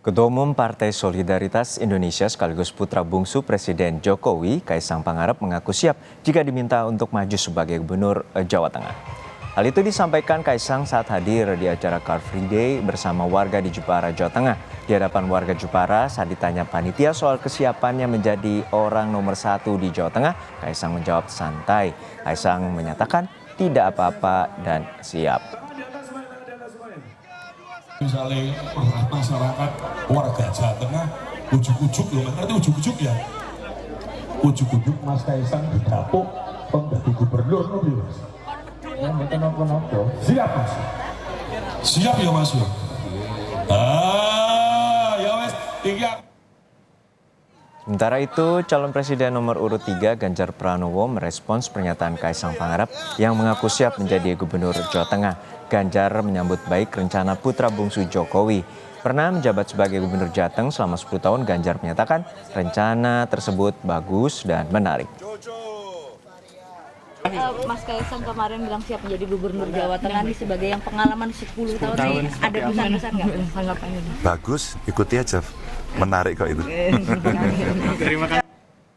Ketua Umum Partai Solidaritas Indonesia sekaligus putra bungsu Presiden Jokowi, Kaisang Pangarep mengaku siap jika diminta untuk maju sebagai Gubernur Jawa Tengah. Hal itu disampaikan Kaisang saat hadir di acara Car Free Day bersama warga di Jepara, Jawa Tengah. Di hadapan warga Jepara saat ditanya panitia soal kesiapannya menjadi orang nomor 1 di Jawa Tengah, Kaisang menjawab santai. Kaisang menyatakan tidak apa-apa dan siap. Misalnya masyarakat warga Jawa Tengah ujuk-ujuk loh, ngerti ujuk-ujuk ya? Ujuk-ujuk Mas Kaisang didapuk menjadi gubernur mobil Mas. Ya mboten napa-napa. Siap Mas. Siap ya Mas ya. Ya wes iki. Sementara itu, calon presiden nomor urut 3 Ganjar Pranowo merespons pernyataan Kaisang Pangarep yang mengaku siap menjadi gubernur Jawa Tengah. Ganjar menyambut baik rencana putra bungsu Jokowi. Pernah menjabat sebagai gubernur Jateng selama 10 tahun, Ganjar menyatakan rencana tersebut bagus dan menarik. Mas Kaisang kemarin bilang siap menjadi gubernur Jawa Tengah ini sebagai yang pengalaman 10 tahun ini, ada pesan-pesan nggak? Bagus, ikuti aja. Menarik kok itu. Terima kasih.